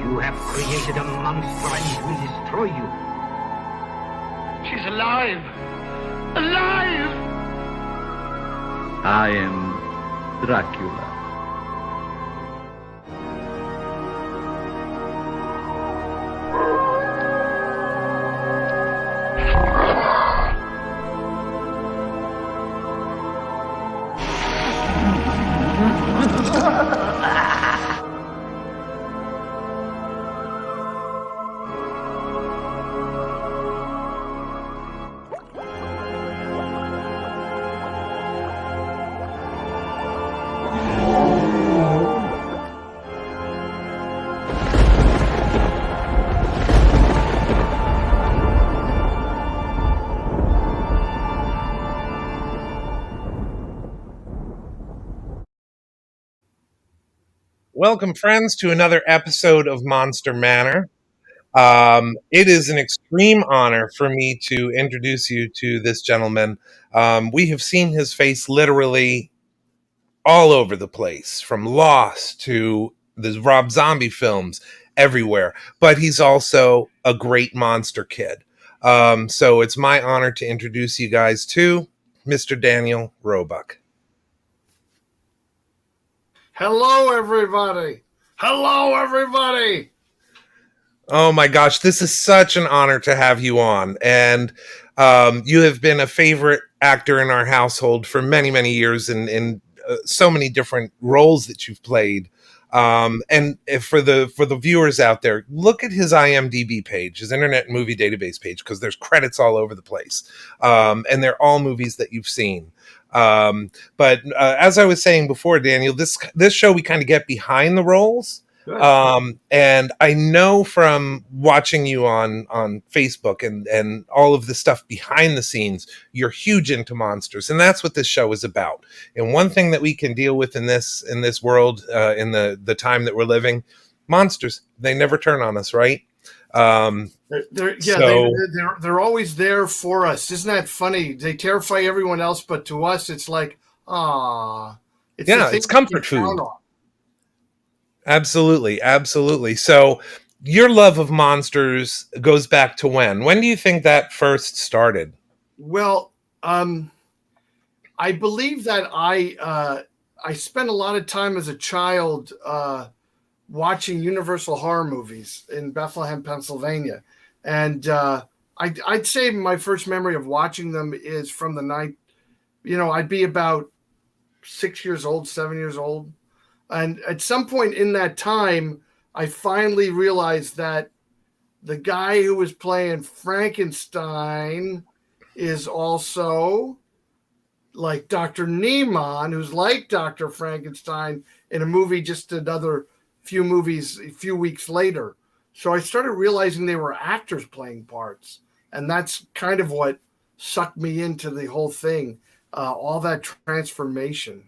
You have created a monster and it will destroy you. She's alive! Alive! I am Dracula. Welcome, friends, to another episode of Monster Manor. It is an extreme honor for me to introduce you to this gentleman. We have seen his face literally all over the place, from Lost to the Rob Zombie films, everywhere. But he's also a great Monsterkid. So it's my honor to introduce you guys to Mr. Daniel Roebuck. Hello, everybody! Hello, everybody! Oh my gosh, this is such an honor to have you on. And you have been a favorite actor in our household for many, many years in so many different roles that you've played. And if for the viewers out there, look at his IMDb page, his Internet Movie Database page, because there's credits all over the place. And they're all movies that you've seen. But as I was saying before, Daniel, this show we kind of get behind the roles. And I know from watching you on Facebook and all of the stuff behind the scenes, you're huge into monsters, and that's what this show is about. And one thing that we can deal with in this world, in the time that we're living, monsters, they never turn on us, right? They're always there for us. Isn't that funny? They terrify everyone else, but to us, it's like, it's comfort food. Absolutely. So your love of monsters goes back to when? When do you think that first started? Well, I believe that I spent a lot of time as a child watching Universal horror movies in Bethlehem, Pennsylvania. And I'd say my first memory of watching them is from the night, I'd be about 6 years old, 7 years old. And at some point in that time, I finally realized that the guy who was playing Frankenstein is also like Dr. Neiman, who's like Dr. Frankenstein in a movie just another few movies a few weeks later. So I started realizing they were actors playing parts. And that's kind of what sucked me into the whole thing, all that transformation.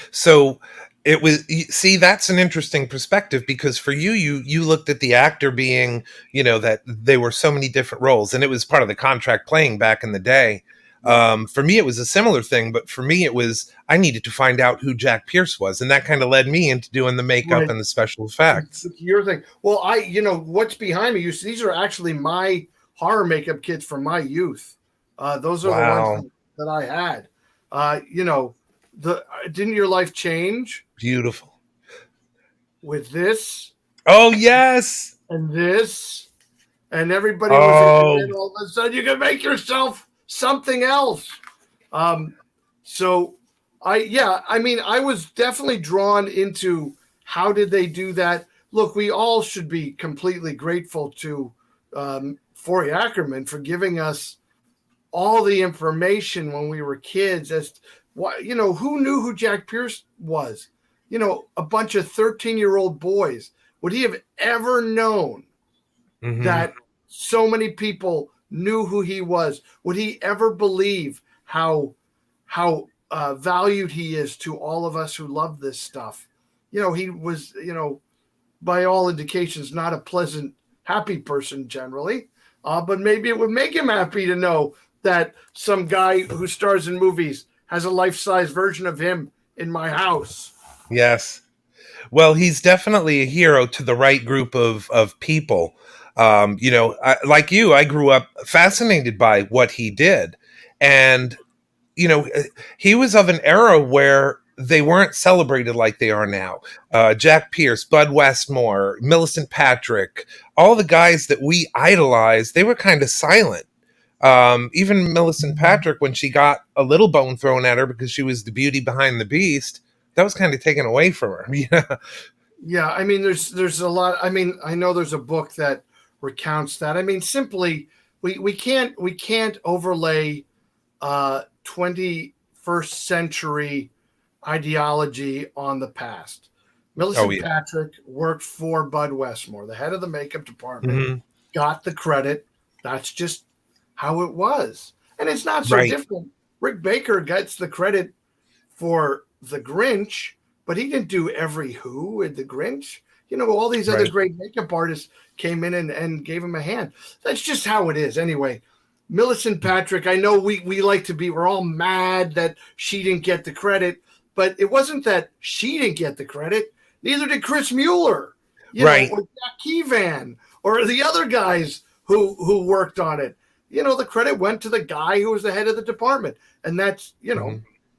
So it was, see, that's an interesting perspective, because for you looked at the actor being, that they were so many different roles, and it was part of the contract playing back in the day. For me, it was a similar thing, but for me, it was, I needed to find out who Jack Pierce was. And that kind of led me into doing the makeup and the special effects. Your thing. Well, what's behind me, these are actually my horror makeup kits from my youth. Those are the ones that I had, didn't your life change? Beautiful. With this? Oh, yes. And this? And everybody was in, and all of a sudden you can make yourself something else. I was definitely drawn into how did they do that. Look, we all should be completely grateful to Forey Ackerman for giving us all the information when we were kids as who knew who Jack Pierce was? A bunch of 13-year-old boys. Would he have ever known that so many people knew who he was? Would he ever believe how valued he is to all of us who love this stuff? He was, by all indications, not a pleasant, happy person generally. But maybe it would make him happy to know that some guy who stars in movies has a life-size version of him in my house. Yes. Well, he's definitely a hero to the right group of people. Like you, I grew up fascinated by what he did, and you know, he was of an era where they weren't celebrated like they are now. Jack Pierce, Bud Westmore, Millicent Patrick, all the guys that we idolized, they were kind of silent. Even Millicent Patrick, when she got a little bone thrown at her because she was the beauty behind the beast, that was kind of taken away from her. Yeah. Yeah, I mean, there's a lot. I mean, I know there's a book that recounts that. I mean, simply we can't overlay 21st century ideology on the past. Oh Millicent yeah. Patrick worked for Bud Westmore, the head of the makeup department, Hmm. got the credit. That's just how it was. And it's not so Right. different. Rick Baker gets the credit for The Grinch, but he didn't do every Who in The Grinch. You know, all these other Right. great makeup artists came in and gave him a hand. That's just how it is. Anyway, Millicent Patrick, I know we like to be, we're all mad that she didn't get the credit, but it wasn't that she didn't get the credit. Neither did Chris Mueller, Right. or Jack Keevan, or the other guys who worked on it. The credit went to the guy who was the head of the department. And that's, Hmm.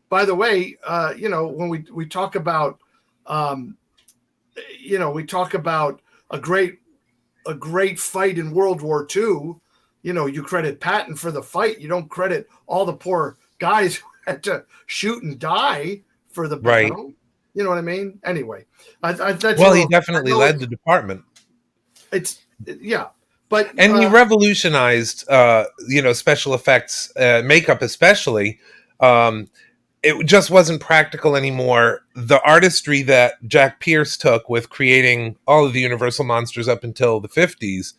by the way, when we talk about, we talk about a great fight in World War II. You credit Patton for the fight. You don't credit all the poor guys who had to shoot and die for the Right. battle. You know what I mean? Anyway, that's Well, he I definitely know led the department. yeah, but And he revolutionized special effects, makeup especially. um it just wasn't practical anymore. The artistry that Jack Pierce took with creating all of the Universal monsters up until the 50s,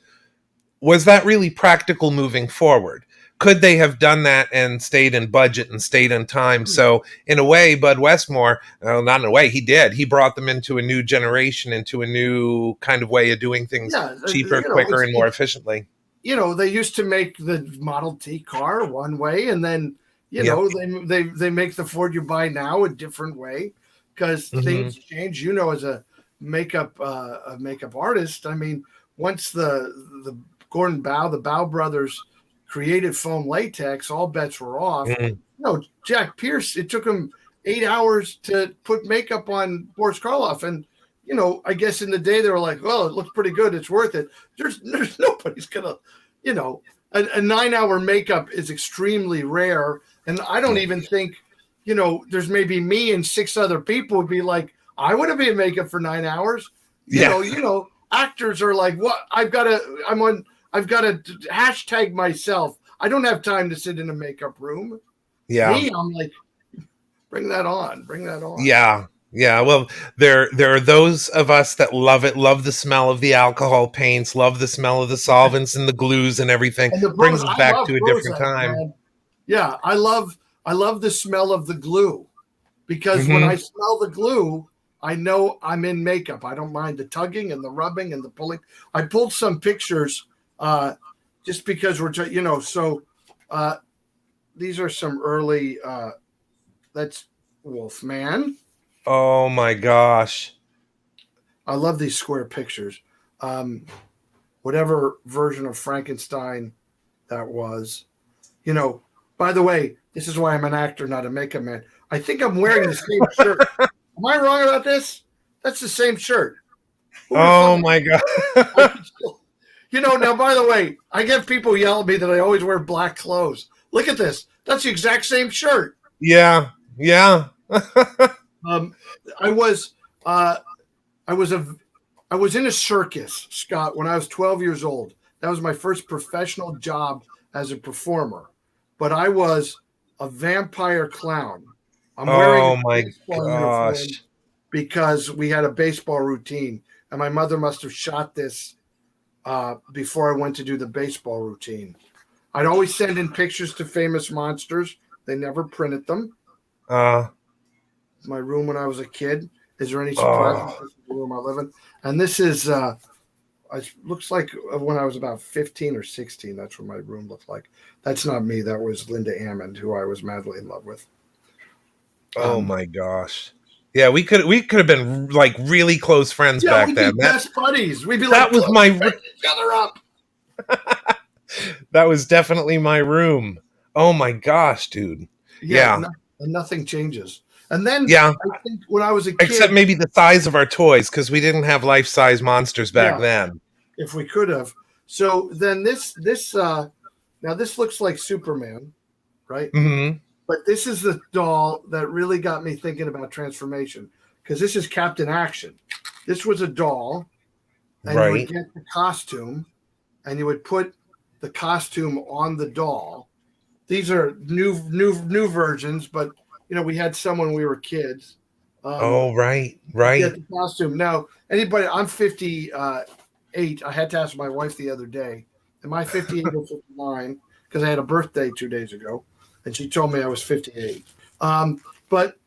was that really practical moving forward? Could they have done that and stayed in budget and stayed in time? So in a way, Bud Westmore, well, not in a way, he did, he brought them into a new generation, into a new kind of way of doing things, yeah, cheaper, quicker, and more efficiently. they used to make the Model T car one way, and then Yep. they make the Ford you buy now a different way because Hmm. things change. As a makeup artist, I mean, once the the Bow brothers created foam latex, all bets were off. Hmm. Jack Pierce, it took him 8 hours to put makeup on Boris Karloff, and I guess in the day they were like, well, it looks pretty good, it's worth it. There's nobody's gonna, you know, a 9 hour makeup is extremely rare. And I don't even think, there's maybe me and six other people would be like, I want to be in makeup for 9 hours. Yeah. Actors are like, what? I've got to hashtag myself. I don't have time to sit in a makeup room. Yeah. Me, I'm like, bring that on. Yeah. Yeah. Well, there are those of us that love it, love the smell of the alcohol paints, love the smell of the solvents and the glues and everything. And the Brings us I back love to a different Prozac, time. man. Yeah, I love the smell of the glue because when Hmm. I smell the glue, I know I'm in makeup. I don't mind the tugging and the rubbing and the pulling. I pulled some pictures just because so these are some early that's Wolfman. Oh my gosh. I love these square pictures. Um, whatever version of Frankenstein that was. By the way, this is why I'm an actor, not a makeup man. I think I'm wearing the same shirt. Am I wrong about this? That's the same shirt. Who would have Oh thought? my god. I could still- now, by the way, I get people yell at me that I always wear black clothes. Look at this. That's the exact same shirt. Yeah. Yeah. Um, I was uh, I was a I was in a circus, Scott, when I was 12 years old. That was my first professional job as a performer. But I was a vampire clown. I'm wearing a Oh my baseball uniform gosh. because we had a baseball routine. And my mother must have shot this before I went to do the baseball routine. I'd always send in pictures to Famous Monsters. They never printed them. Uh My room when I was a kid. Is there any surprise? oh. This is the room I live in. And this is it looks like when I was about 15 or 16. That's what my room looked like. That's not me. That was Linda Ammond, who I was madly in love with. Oh Um, my gosh. Yeah, we could have been like really close friends Yeah, back we'd be then. best buddies. We'd be That like, was "Look, my pick each other up." that was definitely my room. Oh my gosh, dude. Yeah, Yeah. and nothing changes. And then Yeah. I think when I was a Except kid, maybe the size of our toys, because we didn't have life-size monsters back yeah, then. if we could have. So then this now this looks like Superman, right? Hmm. But this is the doll that really got me thinking about transformation because this is Captain Action. This was a doll, and you would Right. get the costume, and you would put the costume on the doll. These are new versions, but we had some when we were kids. Oh, right. You get Right. the costume. Now, anybody, I'm 58. I had to ask my wife the other day, am I 58 or 59? Because I had a birthday 2 days ago, and she told me I was 58. But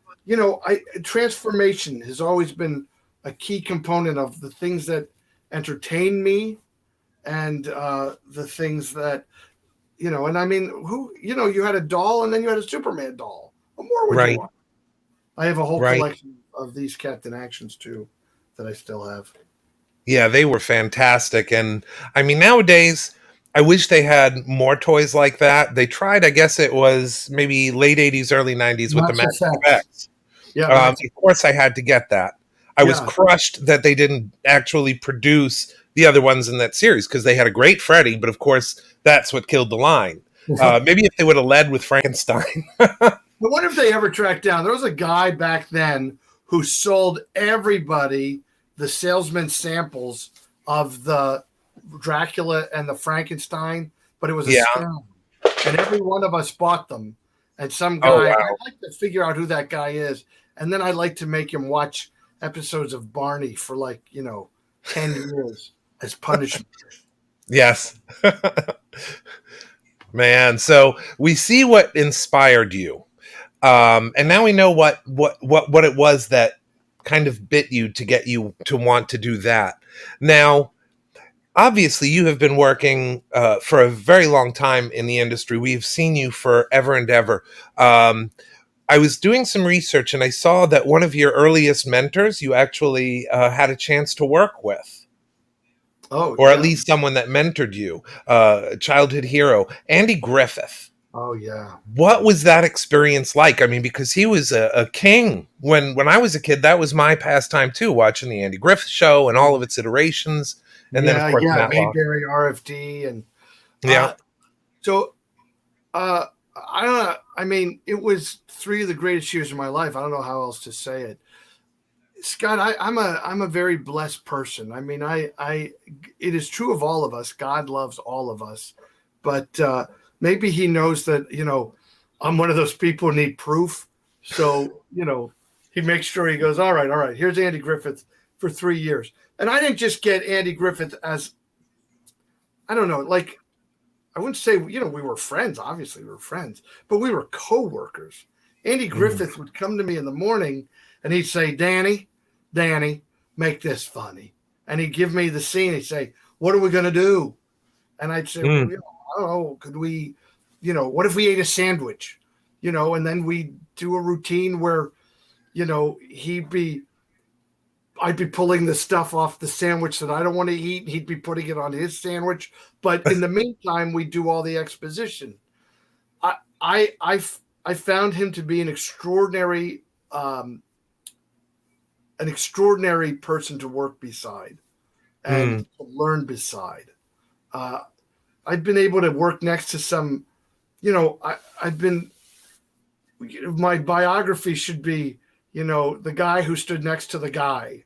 transformation has always been a key component of the things that entertain me, and the things that And I mean, you had a doll, and then you had a Superman doll. What more would you Right. want? I have a whole Right. collection of these Captain Actions too that I still have. Yeah, they were fantastic. And I mean, nowadays, I wish they had more toys like that. They tried, I guess it was maybe late 80s, early 90s with the Max Max Effects. Effects. Yeah, Max. Of course, I had to get that. I was Yeah. crushed that they didn't actually produce the other ones in that series because they had a great Freddy, but of course, that's what killed the line. Maybe if they would have led with Frankenstein. I wonder if they ever tracked down. There was a guy back then who sold everybody the salesman samples of the Dracula and the Frankenstein, but it was a Yeah. scam. And every one of us bought them. And some Oh, guy, wow. I'd like to figure out who that guy is. And then I'd like to make him watch episodes of Barney for 10 years as punishment. Yes. Man, so we see what inspired you. And now we know what it was that kind of bit you to get you to want to do that. Now, obviously, you have been working for a very long time in the industry. We've seen you forever and ever. I was doing some research and I saw that one of your earliest mentors you actually had a chance to work with, Oh, or at yeah. least someone that mentored you, childhood hero, Andy Griffith. Oh, yeah. What was that experience like? I mean, because he was a king when I was a kid. That was my pastime too, watching the Andy Griffith Show and all of its iterations, and then of course Yeah. Matlock. Mayberry RFD. And Yeah, so I don't know. I mean, it was 3 of the greatest years of my life. I don't know how else to say it. Scott, I'm a very blessed person. I mean, it is true of all of us. God loves all of us, but maybe He knows that I'm one of those people who need proof. So He makes sure He goes, all right. Here's Andy Griffith for 3 years, and I didn't just get Andy Griffith as, I don't know, I wouldn't say we were friends. Obviously, we were friends, but we were co-workers. Andy Griffith would come to me in the morning and he'd say, Danny, make this funny. And he'd give me the scene. He'd say, what are we going to do? And I'd say, well, I don't know. Could we, what if we ate a sandwich? And then we'd do a routine where, I'd be pulling the stuff off the sandwich that I don't want to eat. He'd be putting it on his sandwich. But in the meantime, we do all the exposition. I found him to be an extraordinary person to work beside and to learn beside. I've been able to work next to some, my biography should be, the guy who stood next to the guy,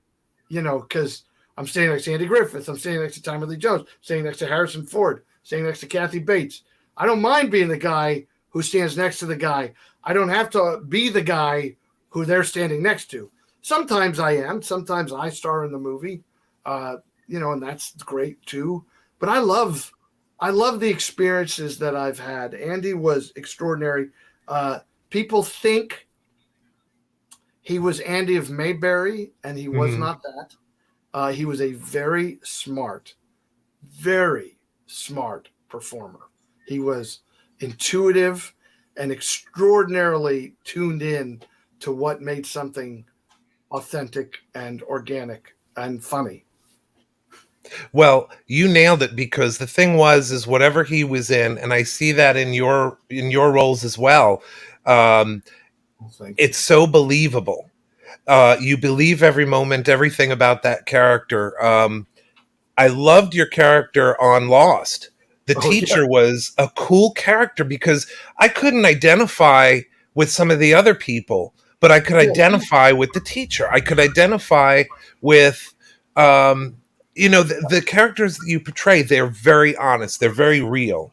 because I'm standing next to Andy Griffith. I'm standing next to Tommy Lee Jones, standing next to Harrison Ford, standing next to Kathy Bates. I don't mind being the guy who stands next to the guy. I don't have to be the guy who they're standing next to. Sometimes I am. Sometimes I star in the movie, and that's great too. But I love the experiences that I've had. Andy was extraordinary. People think he was Andy of Mayberry, and he was not that. He was a very smart performer. He was intuitive and extraordinarily tuned in to what made something authentic and organic and funny. Well, you nailed it, because the thing was is whatever he was in, and I see that in your roles as well. Um, Thank you. it's so believable. You believe every moment, everything about that character. I loved your character on Lost. The Oh yeah, teacher was a cool character because I couldn't identify with some of the other people, but I could yeah. identify with the teacher. I could identify with, um, the characters that you portray. They're very honest. They're very real.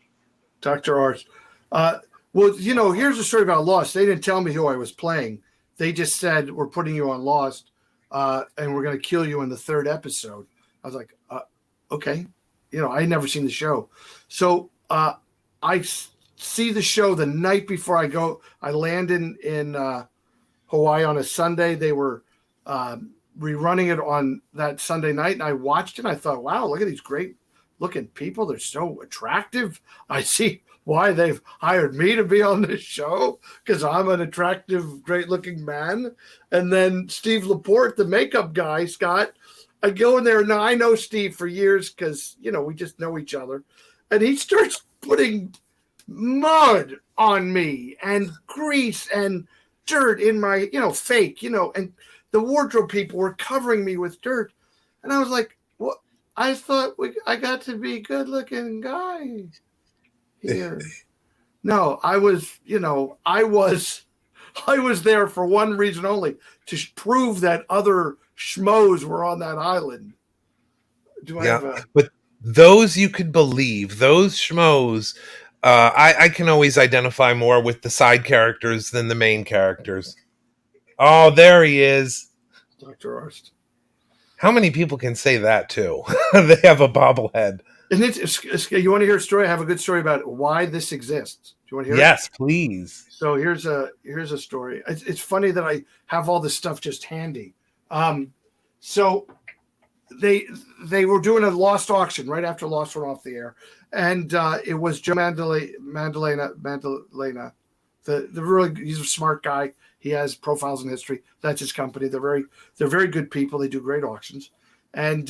Dr. Ars. Uh, well, here's a story about Lost. They didn't tell me who I was playing. They just said, we're putting you on Lost, and we're going to kill you in the third episode. I was like, okay. I had never seen the show. So see the show the night before I go. I land in Hawaii on a Sunday. They were rerunning it on that Sunday night, and I watched it. And I thought, wow, look at these great looking people. They're so attractive. I see why they've hired me to be on this show, because I'm an attractive, great looking man. And then Steve Laporte, the makeup guy, Scott, I go in there. Now I know Steve for years because, we just know each other. And he starts putting mud on me and grease and dirt in my, fake, and the wardrobe people were covering me with dirt. And I was like, what? I thought I got to be a good looking guy here. No, I was there for one reason only, to prove that other schmoes were on that island. But those you could believe, those schmoes. I can always identify more with the side characters than the main characters. Oh, there he is. Dr. Arst. How many people can say that too? They have a bobblehead. And you want to hear a story? I have a good story about why this exists. Do you want to hear it? Yes, please. So here's a story. It's funny that I have all this stuff just handy. So they were doing a Lost auction right after Lost went off the air, and it was Joe Mandalena, the really, he's a smart guy. He has profiles in history. That's his company. They're very good people. They do great auctions, and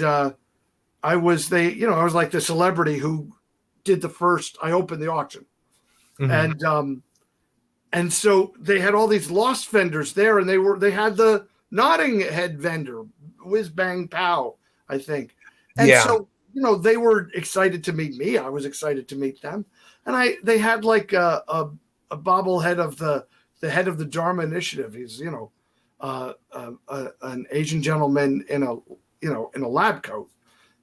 I was like the celebrity who did the first. I opened the auction, mm-hmm. And so they had all these Lost vendors there, and they had the nodding head vendor, Whiz Bang Pow, I think. And so, they were excited to meet me. I was excited to meet them. And they had like a bobblehead of the head of the Dharma Initiative. He's, an Asian gentleman in a lab coat.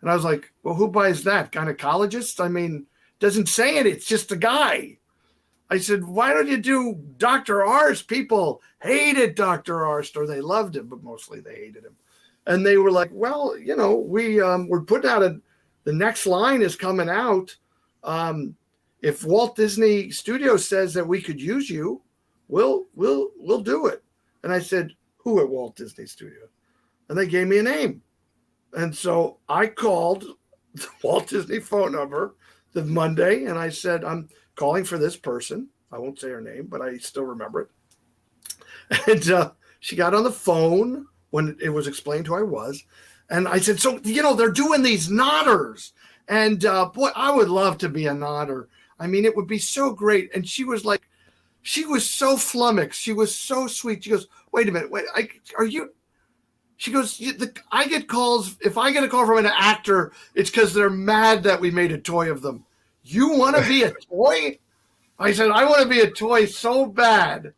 And I was like, well, who buys that? Gynecologist? I mean, doesn't say it. It's just a guy. I said, why don't you do Dr. Arst? People hated Dr. Arst, or they loved him, but mostly they hated him. And they were like, well, we're putting out the next line is coming out. If Walt Disney Studios says that we could use you, we'll do it. And I said, who at Walt Disney Studios? And they gave me a name. And so I called the Walt Disney phone number the Monday, and I said, I'm calling for this person. I won't say her name, but I still remember it. And she got on the phone when it was explained who I was. And I said, so, they're doing these nodders. And boy, I would love to be a nodder. I mean, it would be so great. And she was so flummoxed. She was so sweet. She goes, wait a minute. She goes, I get calls. If I get a call from an actor, it's because they're mad that we made a toy of them. You want to be a toy? I said, I want to be a toy so bad.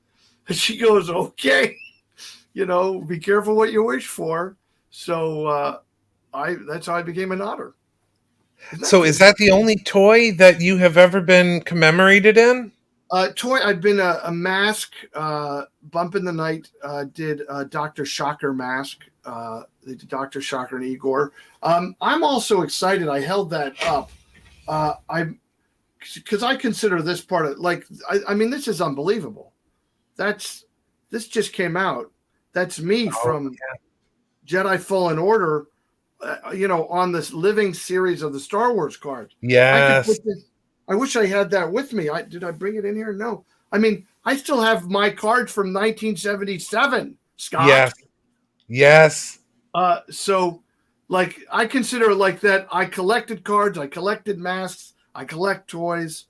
And she goes, okay, be careful what you wish for. So that's how I became a nodder. So is that the only toy that you have ever been commemorated in? Toy, I've been a mask. Bump in the Night did Dr. Shocker mask. They did Dr. Shocker and Igor. I'm also excited. I held that up. Because I consider this part of I mean, this is unbelievable. This just came out. That's me from Jedi Fallen Order. On this living series of the Star Wars cards. Yes. I wish I had that with me. Did I bring it in here? No. I mean, I still have my cards from 1977, Scott. Yes. So like I consider it like that. I collected cards, I collected masks, I collect toys.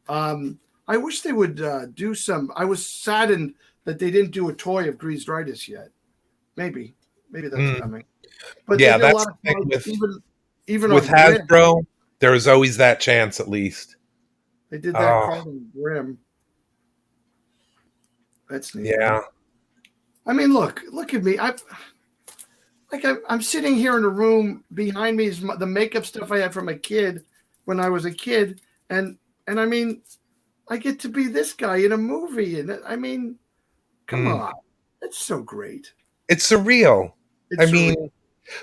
I wish they would do some. I was saddened that they didn't do a toy of Greased yet. Maybe, maybe that's Mm. coming. But they Yeah, did a that's lot the of thing cards, even with on Grim. Hasbro. There's always that chance, at least. They did that Oh, card on Grim. That's neat. yeah. I mean, look at me. I'm sitting here in a room. Behind me is the makeup stuff I had from a kid when I was a kid, and I mean, I get to be this guy in a movie, and I mean, come Mm. on, that's so great. It's surreal. I It's surreal. mean,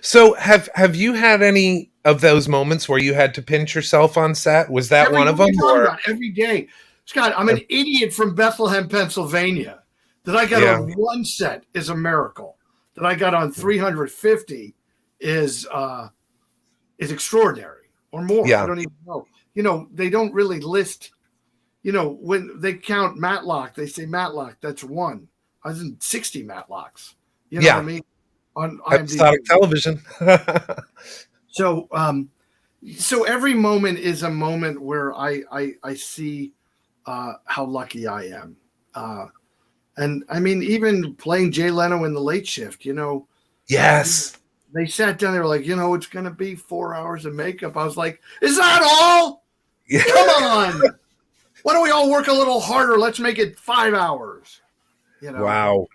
so have you had any of those moments where you had to pinch yourself on set? Was that Every one of what are them? you talking Or about? Every day, Scott. I'm an idiot from Bethlehem, Pennsylvania. That I got yeah. on one set is a miracle. That I got on 350 is extraordinary or more. I Yeah. don't even know. They don't really list. When they count Matlock, they say Matlock. That's one. I was in 60 Matlocks. You know what I Yeah. mean? On Episodic IMDb. television. So, so every moment is a moment where I see how lucky I am. And I mean, even playing Jay Leno in The Late Shift, Yes. they sat down. They were like, it's going to be 4 hours of makeup. I was like, is that all? Yeah. Come on. Why don't we all work a little harder? Let's make it 5 hours. Wow.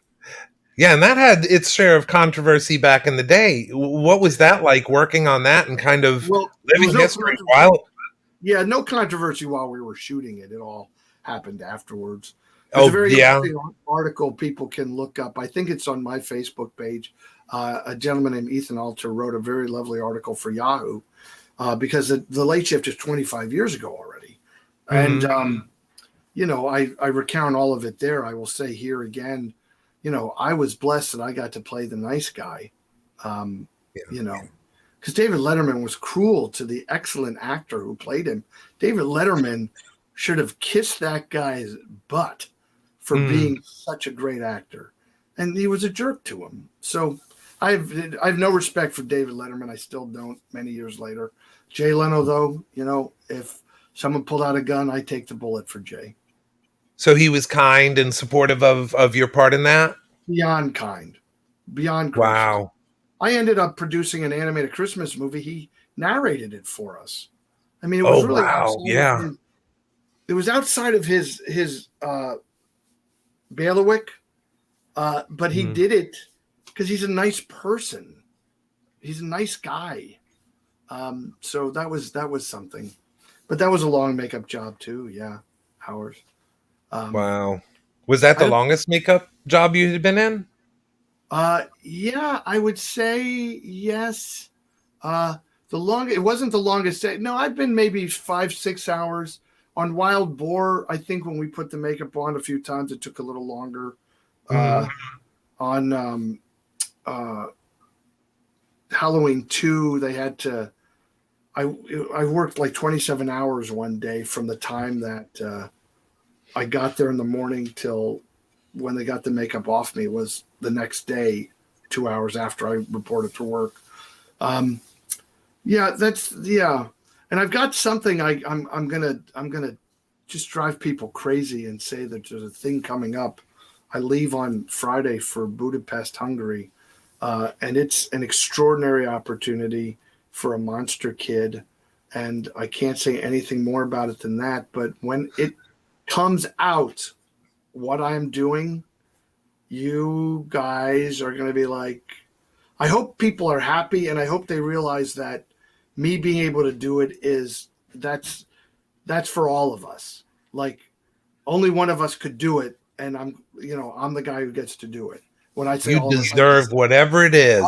Yeah, and that had its share of controversy back in the day. What was that like working on that and kind of Well, there was living no history while? yeah, no controversy while we were shooting it. It all happened afterwards. There's a Oh, very yeah. interesting article people can look up. I think it's on my Facebook page. A gentleman named Ethan Alter wrote a very lovely article for Yahoo because the Late Shift is 25 years ago already. And, I recount all of it there. I will say here again, I was blessed that I got to play the nice guy, because David Letterman was cruel to the excellent actor who played him. David Letterman should have kissed that guy's butt for being such a great actor, and he was a jerk to him. So I've no respect for David Letterman. I still don't. Many years later, Jay Leno, though, if someone pulled out a gun, I take the bullet for Jay. So he was kind and supportive of your part in that? Beyond kind, beyond gracious. Wow. I ended up producing an animated Christmas movie. He narrated it for us. I mean, it Oh, was really wow. Yeah. it was outside of his bailiwick, but he did it because he's a nice person. He's a nice guy. So that was something, but that was a long makeup job too. Yeah, hours. Wow. Was that the longest makeup job you had been in? Yeah, I would say yes. It wasn't the longest day. No, I've been maybe 5-6 hours on Wild Boar. I think when we put the makeup on a few times, it took a little longer. On Halloween 2, they had to. I worked like 27 hours one day from the time that I got there in the morning till when they got the makeup off me was the next day, 2 hours after I reported to work. Yeah, and I've got something I'm gonna just drive people crazy and say that there's a thing coming up. I leave on Friday for Budapest, Hungary, and it's an extraordinary opportunity for a Monsterkid, and I can't say anything more about it than that. But when it comes out, what I'm doing, you guys are going to be like, I hope people are happy, and I hope they realize that me being able to do it that's for all of us. Like only one of us could do it, and I'm the guy who gets to do it. When I say You all deserve whatever it is.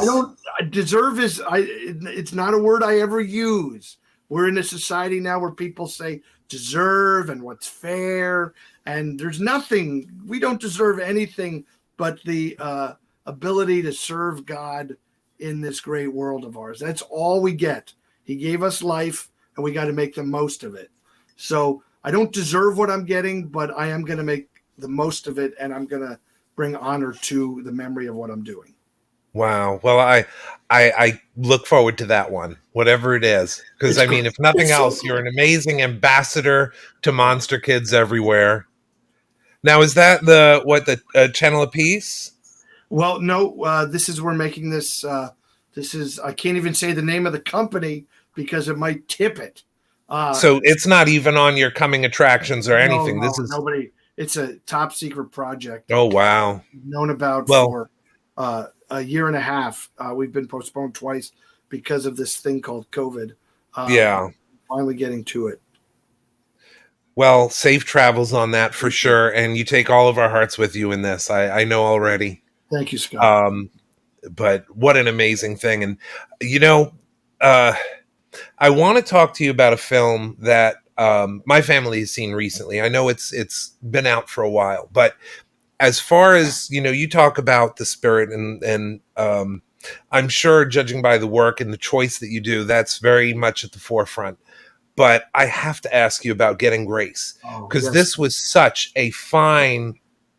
Deserve it's not a word I ever use. We're in a society now where people say deserve and what's fair, and there's nothing. We don't deserve anything but the ability to serve God in this great world of ours. That's all we get. He gave us life, and we got to make the most of it. So I don't deserve what I'm getting, but I am going to make the most of it, and I'm going to bring honor to the memory of what I'm doing. Wow. Well, I look forward to that one, whatever it is. Because It's I great. mean, if nothing It's so else, you're cool. an amazing ambassador to Monster Kids everywhere. Now, is that the channel of peace? Well, no, this is we're making this. This is I can't even say the name of the company because it might tip it. Uh, So it's not even on your coming attractions or no, anything. This no, is nobody. It's a top secret project oh wow. known about Well, for a year and a half. We've been postponed twice because of this thing called COVID. yeah. Finally getting to it. Well, safe travels on that for sure. And you take all of our hearts with you in this. I know already. Thank you, Scott. Um, but what an amazing thing. And you know, uh I want to talk to you about a film that my family has seen recently. I know it's been out for a while, but as far as you talk about the spirit and I'm sure, judging by the work and the choice that you do, that's very much at the forefront. But I have to ask you about Getting Grace, Oh because yes. this was such a fine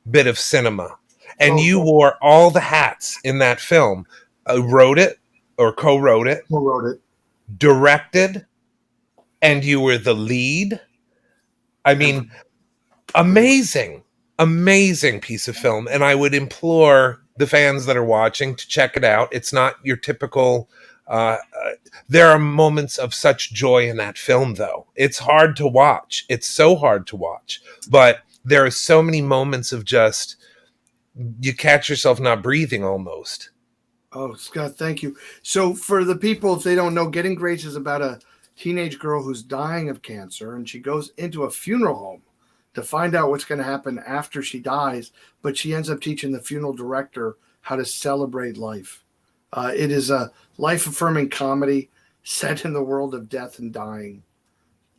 bit of cinema, and Oh, you wore all the hats in that film. Wrote it or co-wrote it, who wrote it? directed, and you were the lead. I Every, mean, amazing, amazing piece of film. And I would implore the fans that are watching to check it out. It's not your typical. There are moments of such joy in that film, though. It's hard to watch. It's so hard to watch. But there are so many moments of just you catch yourself not breathing almost. Oh, Scott, thank you. So, for the people, if they don't know, Getting Grace is about a teenage girl who's dying of cancer, and she goes into a funeral home to find out what's going to happen after she dies. But she ends up teaching the funeral director how to celebrate life. It is a life affirming comedy set in the world of death and dying.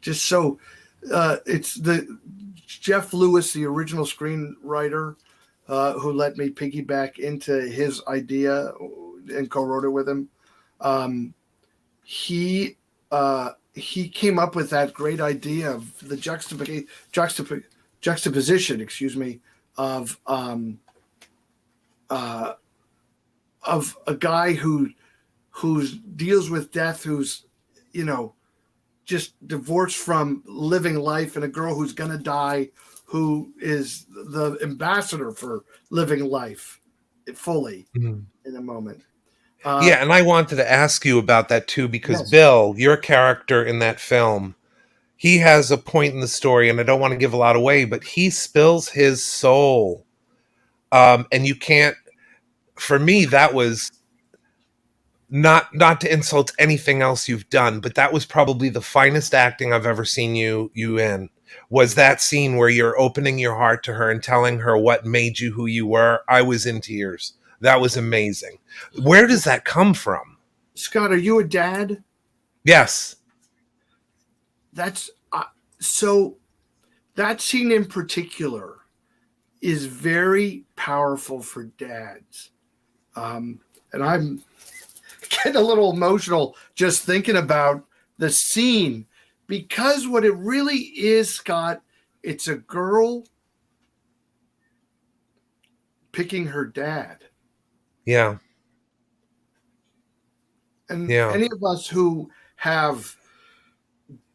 Just so it's the Jeff Lewis, the original screenwriter, who let me piggyback into his idea and co-wrote it with him. Um, he came up with that great idea of the juxtaposition, excuse me, of uh, of a guy who deals with death, who's you know just divorced from living life, and a girl who's gonna die, who is the ambassador for living life fully Mhm. in a moment. Yeah, and I wanted to ask you about that too, because Yes. Bill, your character in that film, he has a point in the story, and I don't want to give a lot away, but he spills his soul. And you can't, for me, that was not to insult anything else you've done, but that was probably the finest acting I've ever seen you in. Was that scene where you're opening your heart to her and telling her what made you who you were? I was in tears. That was amazing. Where does that come from? Scott, are you a dad? Yes. That's so. That scene in particular is very powerful for dads. And I'm getting a little emotional just thinking about the scene because what it really is, Scott, it's a girl picking her dad. Yeah. And Yeah. any of us who have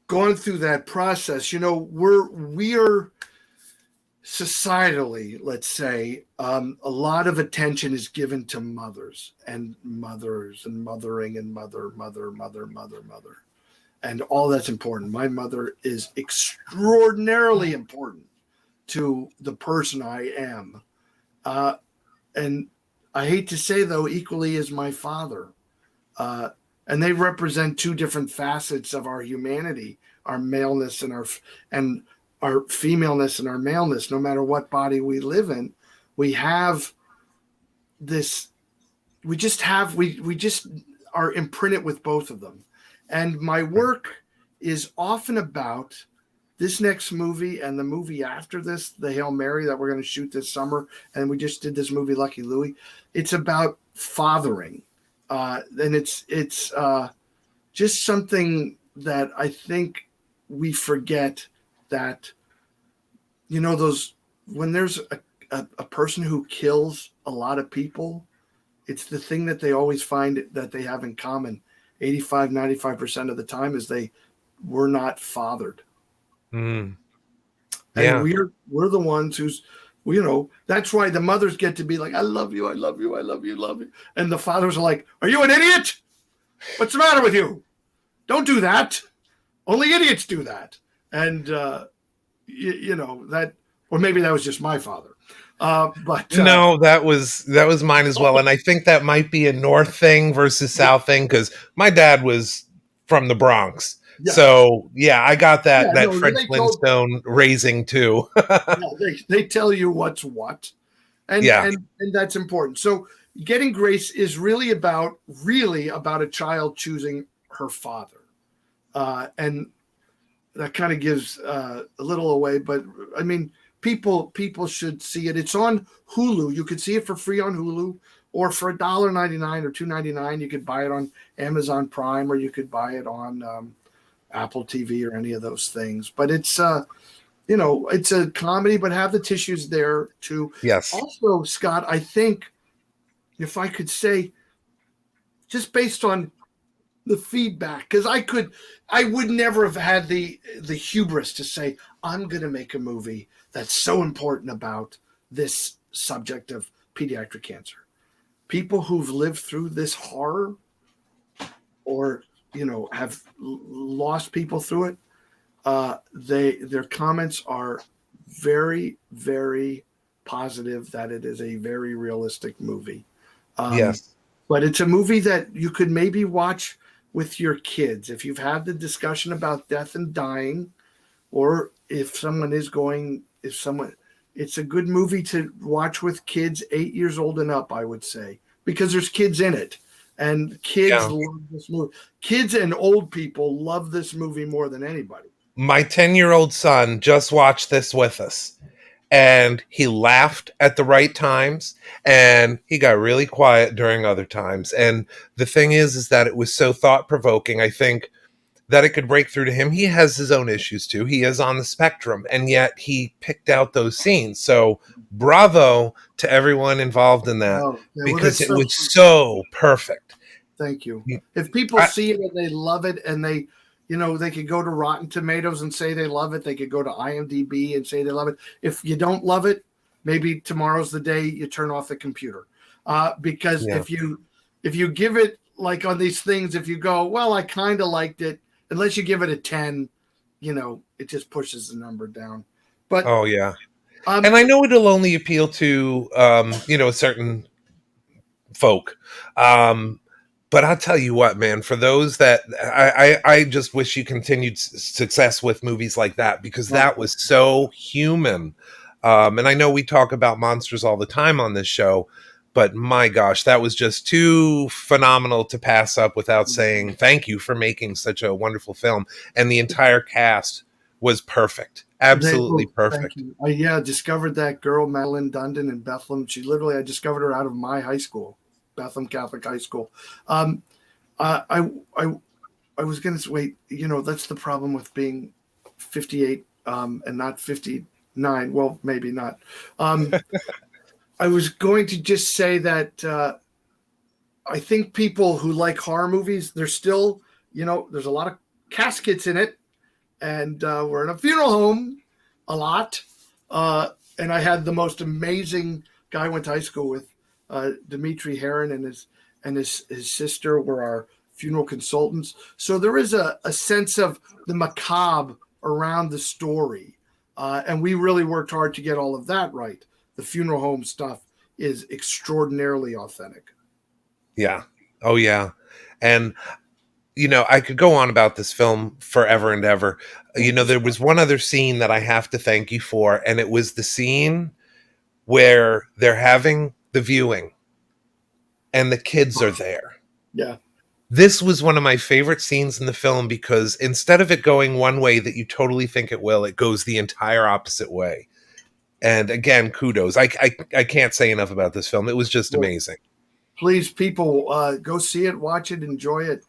gone through that process, we are societally, let's say, a lot of attention is given to mothers and mothers and mothering and mother, and all that's important. My mother is extraordinarily important to the person I am. And I hate to say, though, equally as my father. Uh, and they represent two different facets of our humanity, our maleness and our femaleness and our maleness. No matter what body we live in, we have this. We just are imprinted with both of them. And my work is often about this next movie and the movie after this, the Hail Mary that we're going to shoot this summer, and we just did this movie Lucky Louie. It's about fathering, and it's just something that I think we forget that those when there's a person who kills a lot of people, it's the thing that they always find that they have in common. 85-95% of the time is they were not fathered. Mm. And Yeah. we're the ones who's, that's why the mothers get to be like, I love you, I love you, I love you, love you. And the fathers are like, are you an idiot? What's the matter with you? Don't do that. Only idiots do that. And, that, or maybe that was just my father. But No, that was mine as well. And I think that might be a North thing versus South thing, because my dad was from the Bronx. yeah, So yeah, I got yeah, that no, Fred they Flintstone raising too. they tell you what's what. And, Yeah. and that's important. So Getting Grace is really about a child choosing her father. And that kind of gives a little away, but I mean, people should see it. It's on Hulu. You could see it for free on Hulu, or for $1.99 or $2.99. You could buy it on Amazon Prime, or you could buy it on Apple TV or any of those things. But it's it's a comedy, but have the tissues there too. Yes. Also, Scott, I think, if I could say, just based on the feedback, because I would never have had the hubris to say, I'm going to make a movie that's so important about this subject of pediatric cancer. People who've lived through this horror, or have lost people through it, their comments are very, very positive that it is a very realistic movie. Yes. But it's a movie that you could maybe watch with your kids if you've had the discussion about death and dying, or it's a good movie to watch with kids 8 years old and up, I would say, because there's kids in it, and kids love this movie. Kids and old people love this movie more than anybody. My 10-year-old son just watched this with us, and he laughed at the right times, and he got really quiet during other times. And the thing is that it was so thought-provoking. I think that it could break through to him. He has his own issues too. He is on the spectrum, and yet he picked out those scenes. So bravo to everyone involved in that, because it was so perfect. Thank you. If people see it and they love it, and they could go to Rotten Tomatoes and say they love it. They could go to IMDb and say they love it. If you don't love it, maybe tomorrow's the day you turn off the computer. Because if you give it, like on these things, if you go, well, I kind of liked it, unless you give it a 10, it just pushes the number down. But oh yeah. And I know it'll only appeal to a certain folk. But I'll tell you what, man, for those that I just wish you continued success with movies like that, because that was so human. And I know we talk about monsters all the time on this show, but my gosh, that was just too phenomenal to pass up without saying thank you for making such a wonderful film. And the entire cast was perfect. Absolutely perfect. I discovered that girl, Madeline Dundon, in Bethlehem. I discovered her out of my high school, Bethlehem Catholic High School. I was going to wait. That's the problem with being 58 and not 59. Well, maybe not. I was going to just say that I think people who like horror movies, there's still, there's a lot of caskets in it, and we're in a funeral home a lot. And I had the most amazing guy I went to high school with, Dimitri Heron, and his sister were our funeral consultants. So there is a sense of the macabre around the story. And we really worked hard to get all of that right. The funeral home stuff is extraordinarily authentic. Yeah. Oh yeah. And I could go on about this film forever and ever. There was one other scene that I have to thank you for, and it was the scene where they're having the viewing and the kids are there. Yeah. This was one of my favorite scenes in the film, because instead of it going one way that you totally think it will, it goes the entire opposite way. And again, kudos. I can't say enough about this film. It was just amazing. Please, people, go see it, watch it, enjoy it.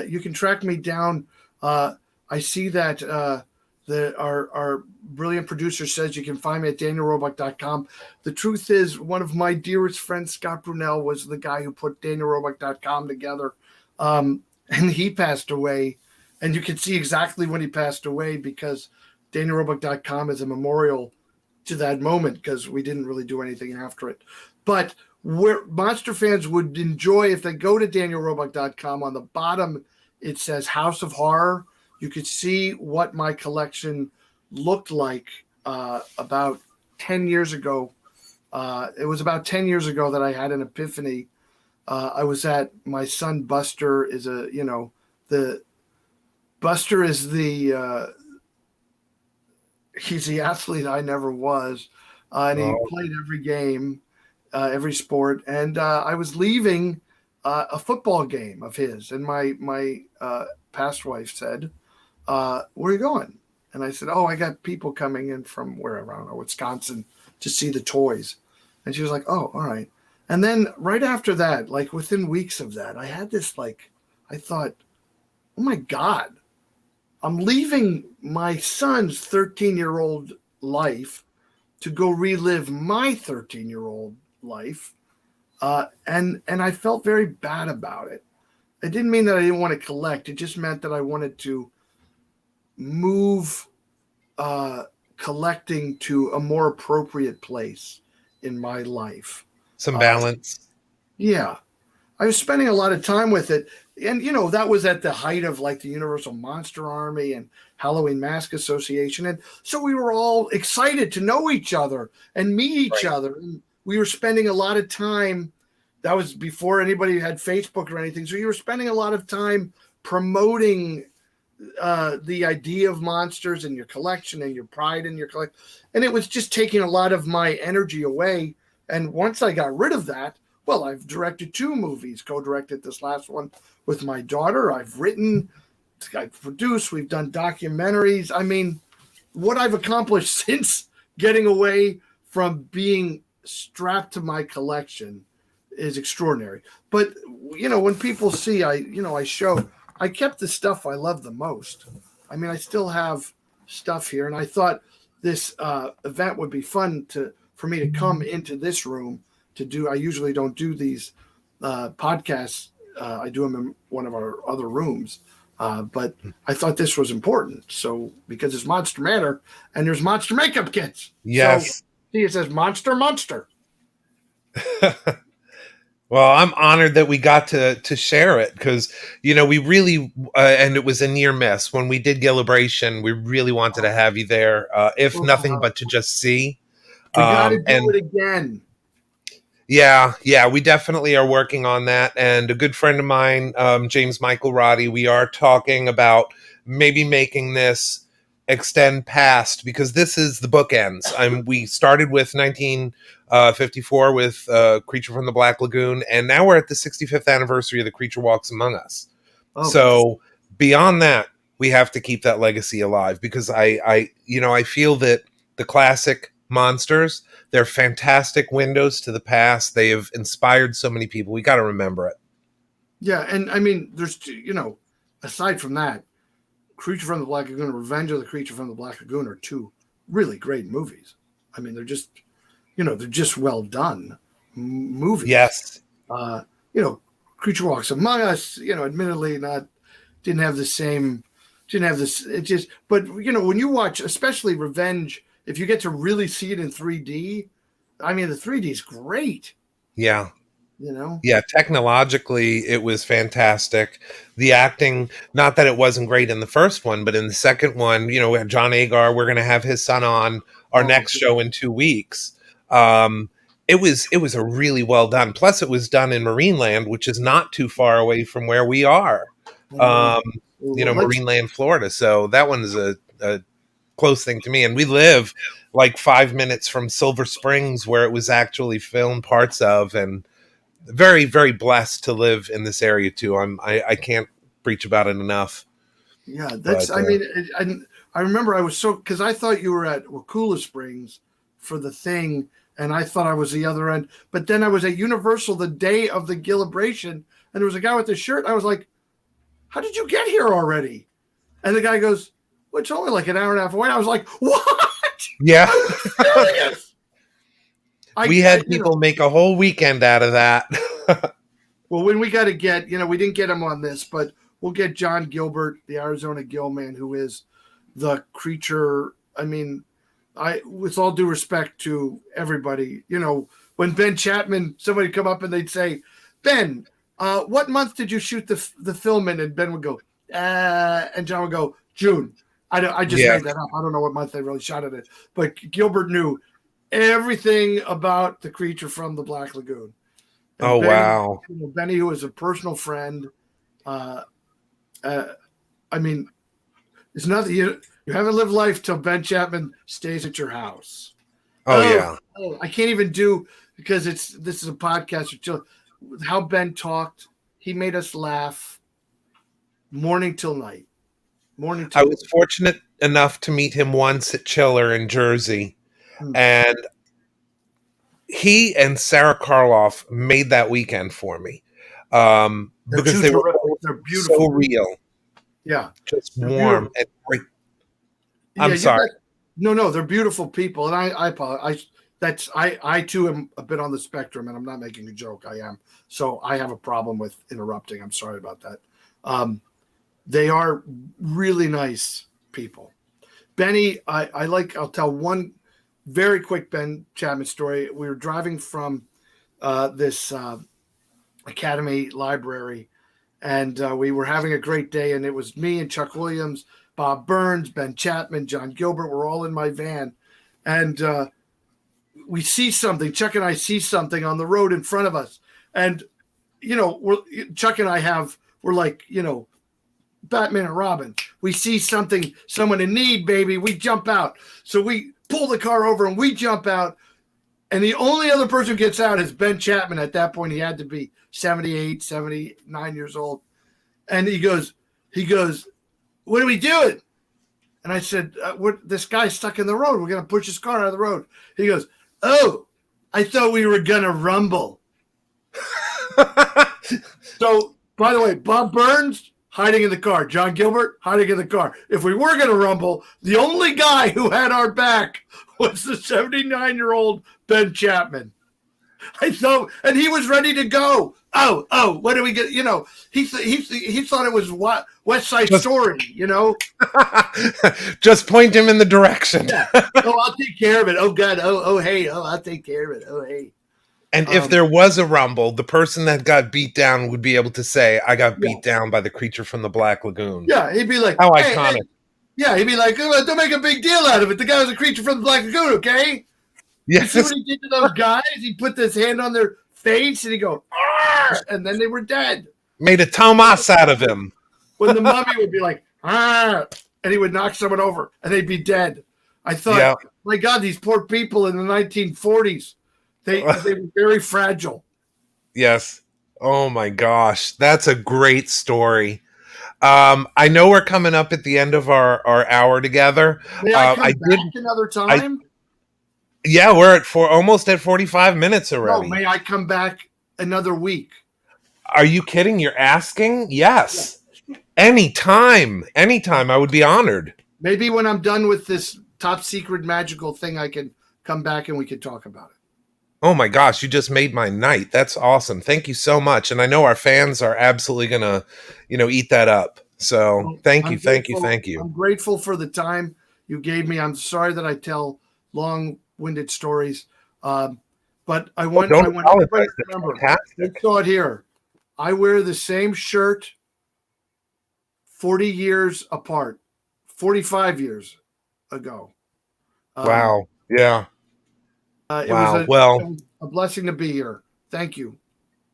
You can track me down. I see that Our brilliant producer says you can find me at danielroebuck.com. The truth is, one of my dearest friends, Scott Brunel, was the guy who put danielroebuck.com together. And he passed away. And you can see exactly when he passed away because danielroebuck.com is a memorial to that moment because we didn't really do anything after it. But where monster fans would enjoy, if they go to danielroebuck.com, on the bottom it says House of Horror. You could see what my collection looked like about 10 years ago. It was about 10 years ago that I had an epiphany. I was at my son Buster is he's the athlete I never was. And he played every game, every sport. And I was leaving a football game of his. And my past wife said, where are you going? And I said, I got people coming in from wherever, I don't know, Wisconsin to see the toys. And she was like, oh, all right. And then right after that, like within weeks of that, I had this, I thought, oh my God, I'm leaving my son's 13-year-old life to go relive my 13-year-old life. And I felt very bad about it. It didn't mean that I didn't want to collect. It just meant that I wanted to move collecting to a more appropriate place in my life. Some balance. Yeah. I was spending a lot of time with it. And, that was at the height of like the Universal Monster Army and Halloween Mask Association. And so we were all excited to know each other and meet each other. And we were spending a lot of time. That was before anybody had Facebook or anything. So you were spending a lot of time promoting the idea of monsters and your collection and your pride in your collection. And it was just taking a lot of my energy away. And once I got rid of that, well, I've directed 2 movies, co-directed this last one with my daughter. I've written, I've produced, we've done documentaries. I mean, what I've accomplished since getting away from being strapped to my collection is extraordinary. But, when people see, I kept the stuff I love the most. I mean, I still have stuff here. And I thought this event would be fun for me to come into this room to do. I usually don't do these podcasts. I do them in one of our other rooms. But I thought this was important. So because it's Monster Manor and there's monster makeup kits. Yes. So, see, it says Monster. Well, I'm honored that we got to share it because, we really, and it was a near miss. When we did Gillibration, we really wanted to have you there, if nothing but to just see. We got to do it again. Yeah, we definitely are working on that. And a good friend of mine, James Michael Roddy, we are talking about maybe making this extend past, because this is the bookends. We started with 1954 with Creature from the Black Lagoon, and now we're at the 65th anniversary of The Creature Walks Among Us. Oh, so beyond that, we have to keep that legacy alive, because I feel that the classic monsters, they're fantastic windows to the past. They have inspired so many people. We got to remember it. Yeah, and I mean, there's, aside from that, Creature from the Black Lagoon, Revenge of the Creature from the Black Lagoon are 2 really great movies. I mean, they're just, they're just well done movies. Yes. Creature Walks Among Us, admittedly didn't have this, it just, but, when you watch, especially Revenge, if you get to really see it in 3D, I mean, the 3D is great. Yeah. Yeah, technologically it was fantastic. The acting, not that it wasn't great in the first one, but in the second one, we had John Agar. We're going to have his son on our next show in 2 weeks. It was a really well done. Plus, it was done in Marineland, which is not too far away from where we are. Marineland, Florida. So that one is a close thing to me. And we live like 5 minutes from Silver Springs, where it was actually filmed parts of, and very, very blessed to live in this area too. I can't preach about it enough. Yeah, that's. I mean, I remember I was because I thought you were at Wakula Springs for the thing, and I thought I was the other end. But then I was at Universal the day of the Gillibration, and there was a guy with the shirt. I was like, "How did you get here already?" And the guy goes, it's only like an hour and a half away. I was like, what? Yeah. Serious? We had people make a whole weekend out of that. Well, when we got to get, we didn't get him on this, but we'll get John Gilbert, the Arizona Gill man, who is the creature. I mean, with all due respect to everybody, when Ben Chapman, somebody come up and they'd say, Ben, what month did you shoot the film in? And Ben would go, and John would go, June. I just made that up. I don't know what month they really shot it in. But Gilbert knew everything about the creature from the Black Lagoon. And wow. Benny, who is a personal friend. I mean, it's nothing. You haven't lived life till Ben Chapman stays at your house. Yeah. I can't even do, because this is a podcast. How Ben talked, he made us laugh morning till night. I was fortunate enough to meet him once at Chiller in Jersey, and he and Sarah Karloff made that weekend for me because they're beautiful, so real. Yeah, just warm and great. I'm sorry. No, they're beautiful people, and I apologize. I too am a bit on the spectrum, and I'm not making a joke. I am, so I have a problem with interrupting. I'm sorry about that. They are really nice people. Benny, I'll tell one very quick Ben Chapman story. We were driving from this Academy Library, and we were having a great day, and it was me and Chuck Williams, Bob Burns, Ben Chapman, John Gilbert. We're all in my van, and we see something. Chuck and I see something on the road in front of us, and Chuck and I we're like Batman and Robin. We see someone in need, baby. We jump out. So we pull the car over and we jump out. And the only other person who gets out is Ben Chapman. At that point, he had to be 78, 79 years old. And he goes, what are we doing? And I said, this guy's stuck in the road. We're going to push his car out of the road. He goes, oh, I thought we were going to rumble. So, by the way, Bob Burns, hiding in the car. John Gilbert, hiding in the car. If we were going to rumble, the only guy who had our back was the 79-year-old Ben Chapman. I thought, and he was ready to go. Oh, what do we get? He thought it was West Side Story, Just point him in the direction. Yeah. Oh, I'll take care of it. Oh, God. Oh, hey. Oh, I'll take care of it. Oh, hey. And if there was a rumble, the person that got beat down would be able to say, I got beat down by the creature from the Black Lagoon. Yeah, he'd be like, how iconic. Hey. Yeah, he'd be like, oh, don't make a big deal out of it. The guy was a creature from the Black Lagoon, okay? Yes. You see what he did to those guys? He put his hand on their face and he go, arr! And then they were dead. Made a Tomas out of him. When the mummy would be like, arr! And he would knock someone over and they'd be dead. I thought, my God, these poor people in the 1940s. They were very fragile. Yes. Oh my gosh. That's a great story. I know we're coming up at the end of our hour together. May I come back another time? We're at almost at 45 minutes already. No, may I come back another week? Are you kidding? You're asking? Yes. Yeah. Anytime. I would be honored. Maybe when I'm done with this top secret magical thing, I can come back and we can talk about it. Oh my gosh, you just made my night. That's awesome. Thank you so much. And I know our fans are absolutely going to, eat that up. So thank you. I'm grateful for the time you gave me. I'm sorry that I tell long-winded stories. But I want everybody to remember, I saw it here. I wear the same shirt 40 years apart, 45 years ago. Wow. Yeah. It was a blessing to be here. Thank you.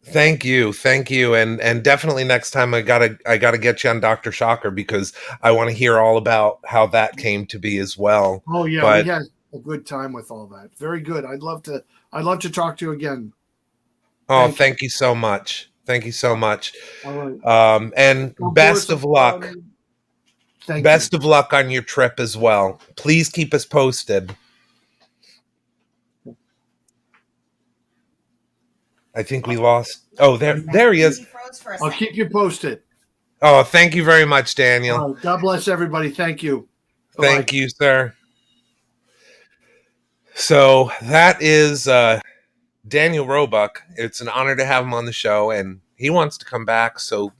Thank you. And definitely next time I gotta get you on Dr. Shocker because I want to hear all about how that came to be as well. Oh yeah, we had a good time with all that. Very good. I'd love to talk to you again. Oh, thank you so much. Thank you so much. All right. And best of luck. Best of luck on your trip as well. Please keep us posted. I think we lost. Oh, there he is. I'll keep you posted. Oh, thank you very much, Daniel. God bless everybody. Thank you. Thank you, sir. So that is Daniel Roebuck. It's an honor to have him on the show, and he wants to come back. So,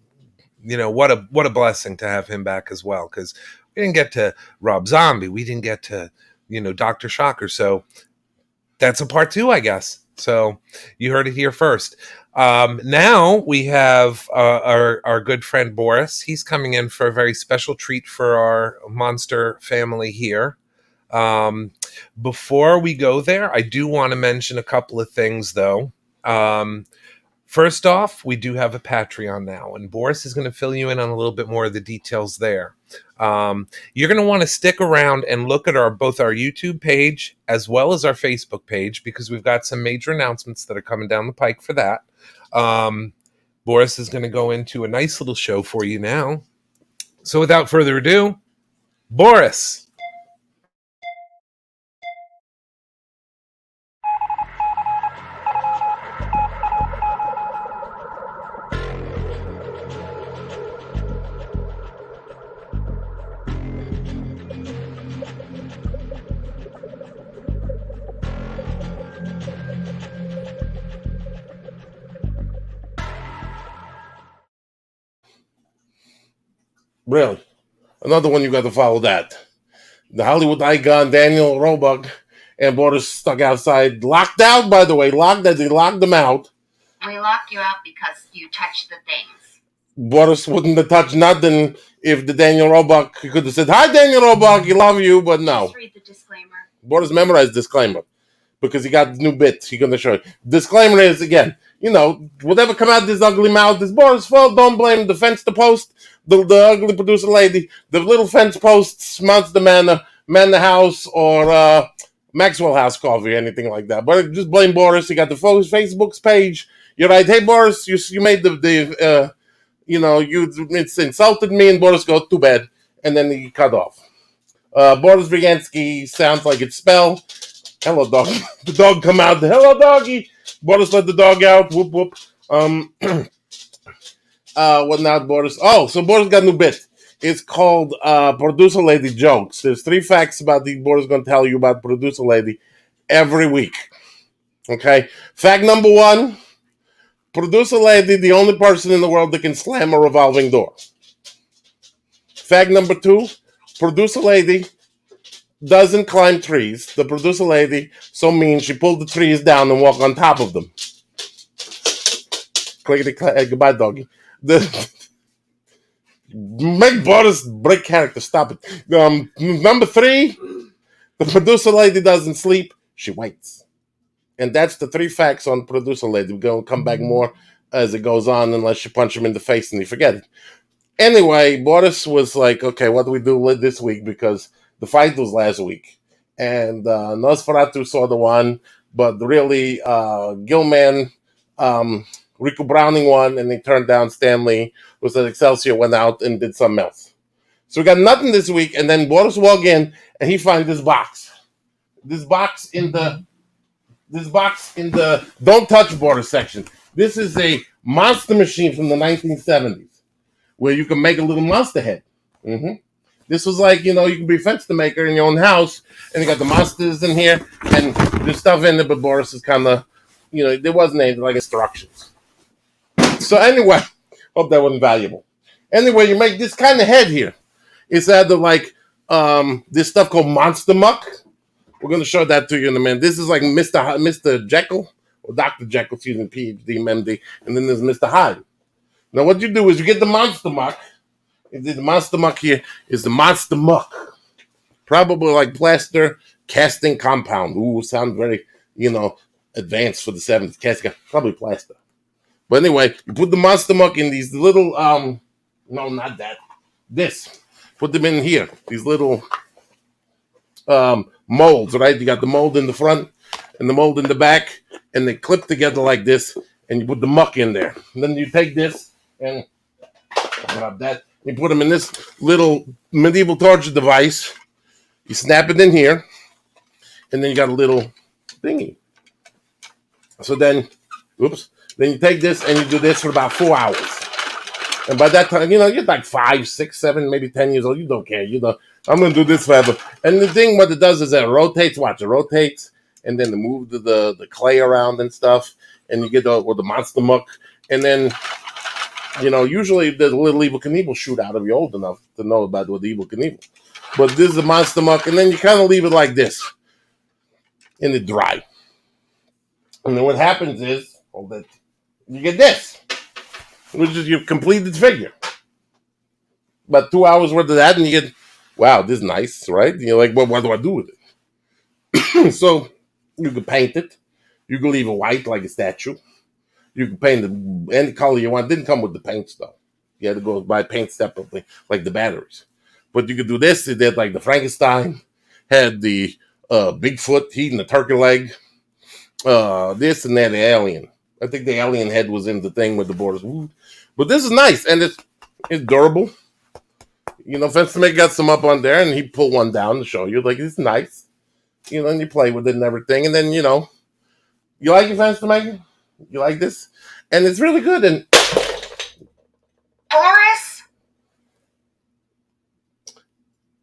what a blessing to have him back as well, because we didn't get to Rob Zombie, we didn't get to Dr. Shocker. So that's a part 2, I guess. So you heard it here first. Now we have our good friend Boris. He's coming in for a very special treat for our monster family here. Before we go there, I do want to mention a couple of things, though. First off, we do have a Patreon now, and Boris is going to fill you in on a little bit more of the details there. You're going to want to stick around and look at both our YouTube page as well as our Facebook page, because we've got some major announcements that are coming down the pike for that. Boris is going to go into a nice little show for you now. So without further ado, Boris. Really? Another one you got to follow that. The Hollywood icon Daniel Roebuck and Boris stuck outside, locked out, by the way, they locked them out. We locked you out because you touched the things. Boris wouldn't have touched nothing if the Daniel Roebuck could have said, "Hi, Daniel Roebuck, you love you," but no. Just read the disclaimer. Boris memorized disclaimer because he got new bits. He's going to show you. Disclaimer is, again, whatever come out this ugly mouth is Boris' fault. Don't blame the fence to post, the ugly producer lady, the little fence posts, Monster Manor, Manor House, or Maxwell House Coffee, anything like that. But just blame Boris. He got the Facebook's page. You're right. Hey, Boris, you made it's insulted me, and Boris goes, "Too bad," and then he cut off. Boris Vigansky sounds like it's spelled. Hello, dog. The dog come out. Hello, doggy. Boris let the dog out. Whoop, whoop. What now, Boris? Oh, so Boris got a new bit. It's called Producer Lady Jokes. There's 3 facts about the Boris going to tell you about Producer Lady every week. Okay? Fact number 1, Producer Lady, the only person in the world that can slam a revolving door. Fact number 2, Producer Lady doesn't climb trees. The producer lady, so mean, she pulled the trees down and walked on top of them. Goodbye, doggy. Make Boris break character. Stop it. Number 3, the producer lady doesn't sleep. She waits. And that's the 3 facts on producer lady. We're going to come back more as it goes on, unless you punch him in the face and you forget it. Anyway, Boris was like, okay, what do we do this week? Because the fight was last week, and Nosferatu saw the one, but really Gilman, Rico Browning won, and they turned down Stanley. Was that Excelsior went out and did something else. So we got nothing this week, and then Boris walked in, and he finds this box. This box in the don't touch Boris section. This is a monster machine from the 1970s, where you can make a little monster head. Mm-hmm. This was like, you can be a fence maker in your own house, and you got the monsters in here, and there's stuff in there, but Boris is kind of, there wasn't anything like instructions. So anyway, hope that wasn't valuable. Anyway, you make this kind of head here. It's either like this stuff called Monster Muck. We're going to show that to you in a minute. This is like Mr. Jekyll, or Dr. Jekyll, excuse me, PhD, MD, and then there's Mr. Hyde. Now what you do is you get the Monster Muck. The Monster Muck here is the Monster Muck. Probably like plaster casting compound. Ooh, sounds very, advanced for the 70s. Casting, probably plaster. But anyway, you put the Monster Muck in these little, no, not that. This. Put them in here. These little molds, right? You got the mold in the front and the mold in the back, and they clip together like this, and you put the muck in there. And then you take this and grab that. You put them in this little medieval torture device. You snap it in here, and then you got a little thingy. So then you take this and you do this for about 4 hours. And by that time, you're like 5, 6, 7, maybe 10 years old. You don't care. I'm going to do this forever. And the thing, what it does is it rotates. Watch, it rotates. And then it moves the clay around and stuff. And you get with the monster muck. And then, usually the little Evil Knievel shoot out if you're old enough to know about what the Evil Knievel. But this is the monster muck. And then you kind of leave it like this. And it dry. And then what happens is, you get this. Which is your completed figure. About 2 hours worth of that, and you get, wow, this is nice, right? And you're like, well, what do I do with it? So you can paint it. You can leave it white like a statue. You can paint it any color you want. It didn't come with the paints, though. You had to go buy paint separately, like the batteries. But you could do this. It did like the Frankenstein, had the Bigfoot eating the turkey leg, this and that, the alien. I think the alien head was in the thing with the borders. But this is nice, and it's durable. Fenstermaker got some up on there, and he pulled one down to show you. Like, it's nice. And you play with it and everything. And then, you like it, Fenstermaker? You like this? And it's really good. And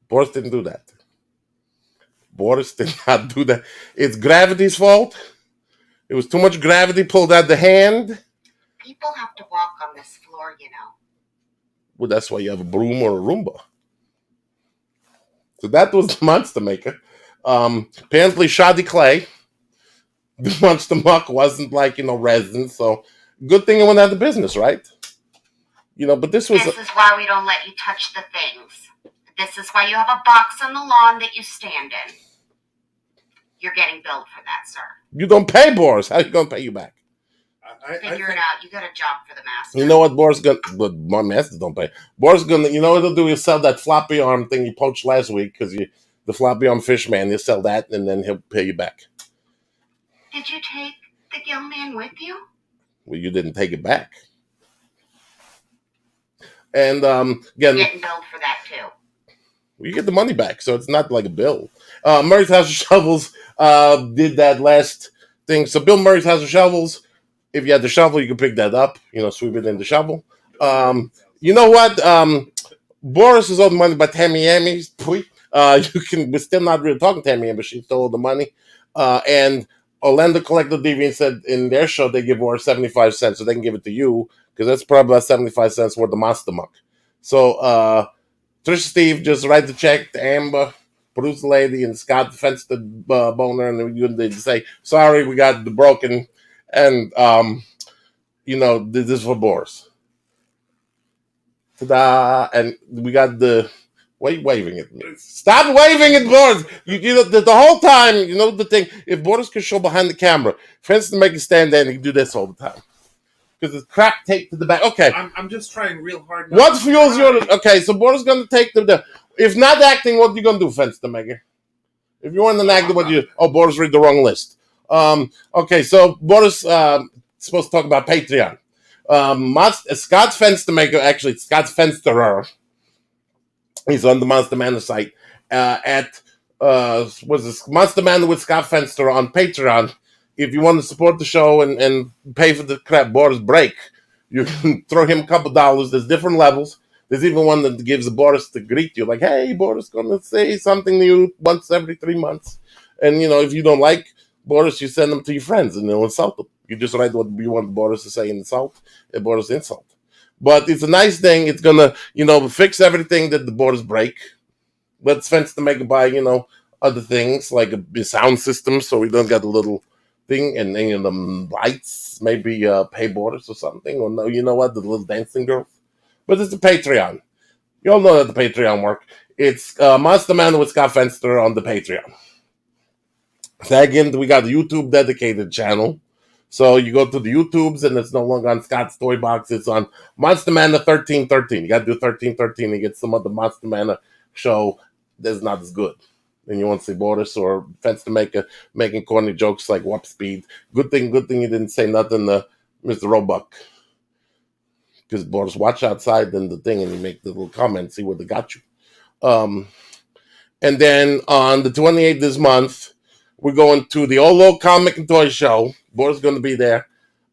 Boris didn't do that. Boris did not do that. It's gravity's fault. It was too much gravity pulled out the hand. People have to walk on this floor, Well, that's why you have a broom or a Roomba. So that was the Monster Maker. Apparently shoddy clay. The Monster Muck wasn't like, resin. So good thing it went out of business, right? But this was... This is why we don't let you touch the things. This is why you have a box on the lawn that you stand in. You're getting billed for that, sir. You don't pay Boris. How are you going to pay you back? Figure it out. You got a job for the master. You know what Boris gonna? But my masters don't pay. Boris gonna. You know what he'll do? He'll sell that floppy arm thing you poached last week because the floppy arm fish man. He'll sell that and then he'll pay you back. Did you take the gill man with you? Well, you didn't take it back. And again, you're getting billed for that too. You get the money back, so it's not like a bill. Murray's House of Shovels did that last thing. So Bill Murray's House of Shovels. If you had the shovel, you can pick that up. Sweep it in the shovel. You know what? Boris is owed money by Tammy Amy. We're still not really talking to Tammy Amy, but she stole the money. And Orlando Collector Deviant said in their show they give Boris 75 cents, so they can give it to you because that's probably about 75 cents worth of Monster Muck. So Trish Steve just write the check to Amber, producer lady, and Scott Fence the boner, and they say, sorry, we got the broken. And, this is for Boris. Ta-da! And we got why are you waving at me? Stop waving at Boris! The whole time, the thing, if Boris could show behind the camera, Fence to make it stand there and he can do this all the time. Because it's crap taped to the back. Okay. I'm just trying real hard. What fuels your... Okay, so Boris is going to take the... If not acting, what are you going to do, Fence to make it? If you weren't an actor, what do you... Oh, Boris read the wrong list. Okay, so Boris supposed to talk about Patreon. Scott's Fenstermaker, actually Scott's Fensterer. He's on the Monster Manor site was this Monster Manor with Scott Fenster on Patreon. If you want to support the show and pay for the crap Boris break, you can throw him a couple dollars. There's different levels. There's even one that gives Boris to greet you, like, hey, Boris gonna say something to you once every 3 months. And, if you don't like Boris, you send them to your friends and they'll insult them. You just write what you want Boris to say and insult, and Boris insult. But it's a nice thing. It's gonna, fix everything that the Boris break. Let's fence to make it by, other things like a sound system, so we don't get a little thing and the lights, maybe pay Boris or something. Or no, you know what, the little dancing girls. But it's a Patreon. You all know that the Patreon work. It's Monster Manor with Scott Fenster on the Patreon. Second, we got the YouTube dedicated channel. So you go to the YouTubes and it's no longer on Scott's Toy Box. It's on Monster Manor 1313. You got to do 1313 to get some of the Monster Manor show that's not as good. And you won't see Boris or Fenstermaker making corny jokes like warp speed. Good thing you didn't say nothing to Mr. Roebuck. Because Boris watch outside and the thing and you make the little comment, see what they got you. And then on the 28th this month, we're going to the Olo Comic and Toy Show. Boris is going to be there.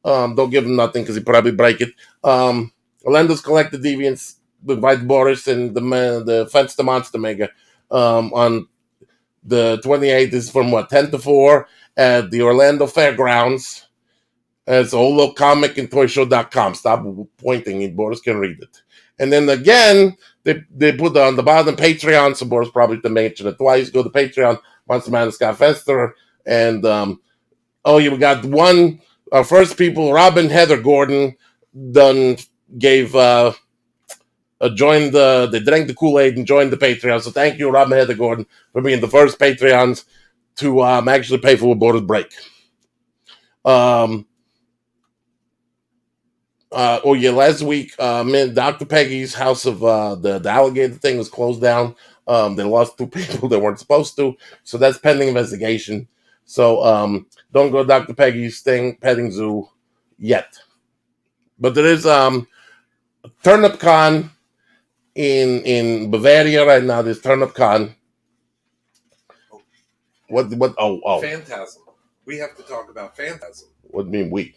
Don't give him nothing because he probably break it. On Orlando's Collected Deviants by Boris and the Fence the Monster Maker on the 28th is from 10 to 4 at the Orlando Fairgrounds. It's a whole little comic and toyshow.com. Stop pointing, Boris can read it. And then again, they put on the bottom Patreon, so Boris probably to mention it twice. Go to Patreon, Monster Manor Scott Fester. And we got one, our first people, Robin Heather Gordon, gave joined they drank the Kool-Aid and joined the Patreon. So thank you, Robin Heather Gordon, for being the first Patreons to actually pay for a Boris break. Last week, Dr. Peggy's house of the alligator thing was closed down. They lost 2 people that weren't supposed to, so that's pending investigation. So don't go to Dr. Peggy's petting zoo yet. But there is Turnip Con in Bavaria right now. There's Turnip Con. What? Oh. Phantasm. We have to talk about Phantasm. What do you mean we?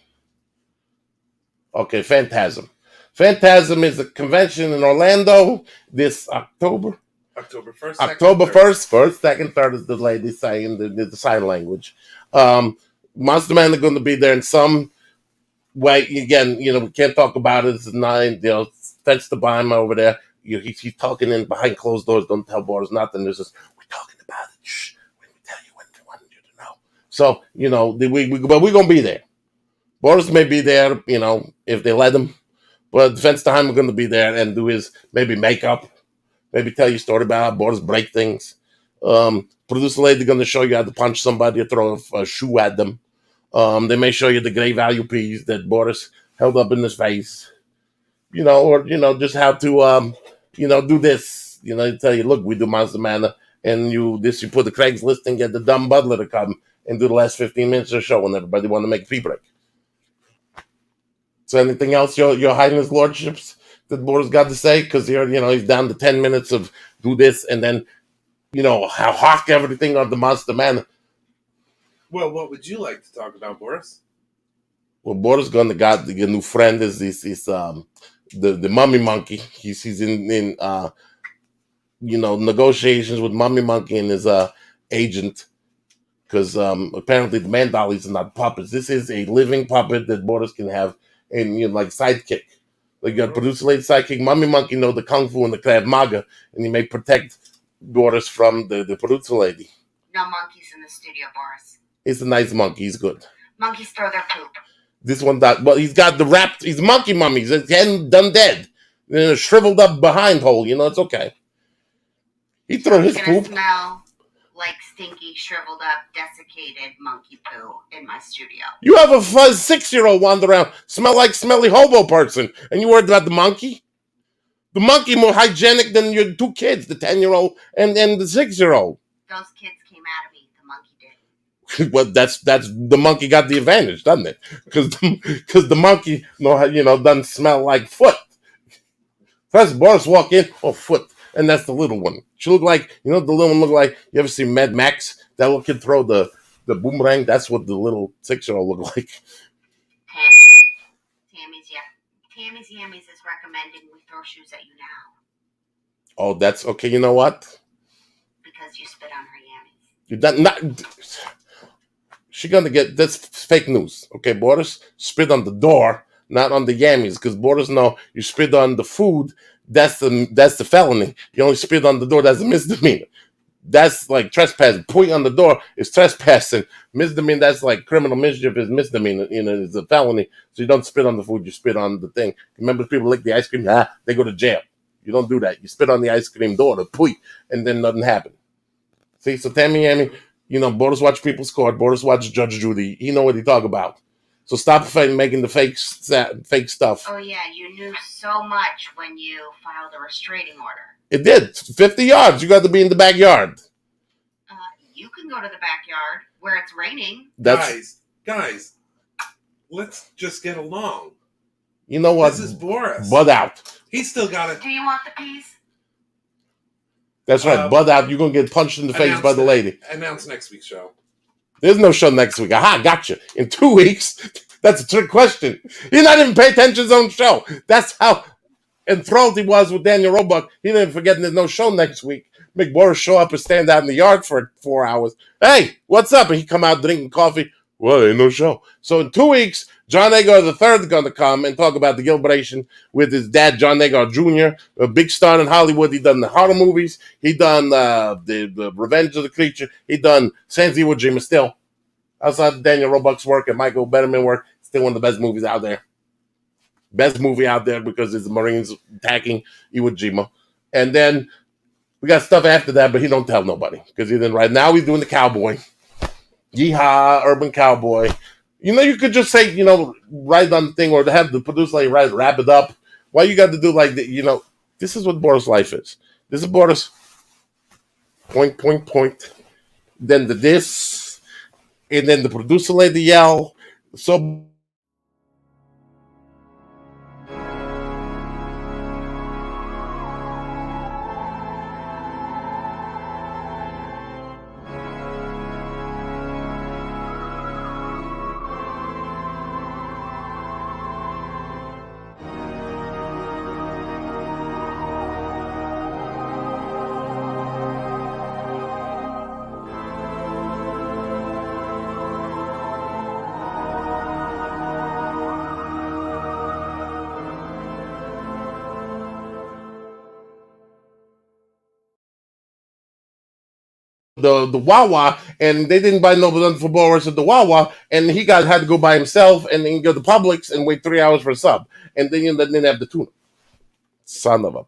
Okay, Phantasm. Phantasm is a convention in Orlando this October. October 1st. October 1st. First, second, third is the lady saying the sign language. Monster Man are going to be there in some way. Again, we can't talk about it. It's 9, fence to buy him over there. He's talking in behind closed doors. Don't tell Boris nothing. There's just, we're talking about it. Shh. When we tell you when we want you to know. So, but we're going to be there. Boris may be there, if they let him. But Fence Time are going to be there and do his maybe makeup, maybe tell you a story about how Boris break things. Producer lady going to show you how to punch somebody or throw a shoe at them. They may show you the great value piece that Boris held up in his face, or just how to do this. They tell you, look, we do Monster Manor, and you put the Craigslist and get the dumb butler to come and do the last 15 minutes of the show, and everybody want to make a fee break. So anything else, your Highness Lordships, that Boris got to say? Because he's down to 10 minutes of do this, and then how hawk everything on the Monster Manor. Well, what would you like to talk about, Boris? Well, Boris gonna got the new friend is the Mummy Monkey. He's in negotiations with Mummy Monkey and his agent, because apparently the man dollies are not puppets. This is a living puppet that Boris can have and like sidekick. Like you got producer lady sidekick. Mummy Monkey know the Kung Fu and the Krav Maga, and he may protect Boris from the producer lady. No monkeys in the studio, Boris. It's a nice monkey. He's good. Monkeys throw their poop. This one, he's got the wrapped. He's monkey mummies. His head done dead. Shriveled up behind hole. It's okay. He threw his poop. Smell like stinky, shriveled up, desiccated monkey poo in my studio. You have a 6-year-old wander around, smell like smelly hobo person, and you worried about the monkey? The monkey more hygienic than your 2 kids, the 10-year-old and the 6-year-old. Those kids came out of me. The monkey did. Well, that's the monkey got the advantage, doesn't it? Because the monkey doesn't smell like foot. First, Boris walk in, foot. And that's the little one. She look like, the little one look like, you ever see Mad Max? That little kid throw the boomerang. That's what the little 6-year-old look like. Tammy's Yammies is recommending we throw shoes at you now. Oh, that's okay. You know what? Because you spit on her Yammies. She gonna get, that's fake news. Okay, Boris spit on the door, not on the Yammies, because Boris know you spit on the food. That's the felony. You only spit on the door. That's a misdemeanor. That's like trespassing. Putting on the door is trespassing. Misdemeanor. That's like criminal mischief is misdemeanor. It's a felony. So you don't spit on the food. You spit on the thing. Remember, people lick the ice cream. They go to jail. You don't do that. You spit on the ice cream door, the pui, and then nothing happened. See, so Tammy Yammy, Boris watch people score. Boris watch Judge Judy. He know what he talk about. So stop making the fake stuff. Oh, yeah, you knew so much when you filed a restraining order. It did. 50 yards. You got to be in the backyard. You can go to the backyard where it's raining. Guys, let's just get along. You know what? This is Boris. Bud out. He's still got it. Do you want the piece? That's right. Bud out. You're going to get punched in the face by the lady. Announce next week's show. There's no show next week. Aha, gotcha. In 2 weeks? That's a trick question. He's not even paying attention to his own show. That's how enthralled he was with Daniel Roebuck, he didn't forget there's no show next week. Make Boris show up and stand out in the yard for 4 hours. Hey, what's up? And he come out drinking coffee. Well, there ain't no show. So in 2 weeks, John Agar III is going to come and talk about the Gilberation with his dad, John Agar Jr., a big star in Hollywood. He done the horror movies. He done the Revenge of the Creature. He done Sans Iwo Jima still. Outside Daniel Roebuck's work and Michael Betterman work, still one of the best movies out there. Best movie out there because it's the Marines attacking Iwo Jima. And then we got stuff after that, but he don't tell nobody because he didn't write. Now he's doing the cowboy. Yeehaw, urban cowboy. You know, you could just say, you know, write on the thing or have the producer like wrap it up. Why you got to do like, you know, this is what Boris' life is. This is Boris. Point, point, point. Then the this. And then the producer lady yell. So the Wawa, and they didn't buy no for Boris at the Wawa, and he had to go by himself and then go to Publix and wait 3 hours for a sub, and then they didn't have the tuna. Son of a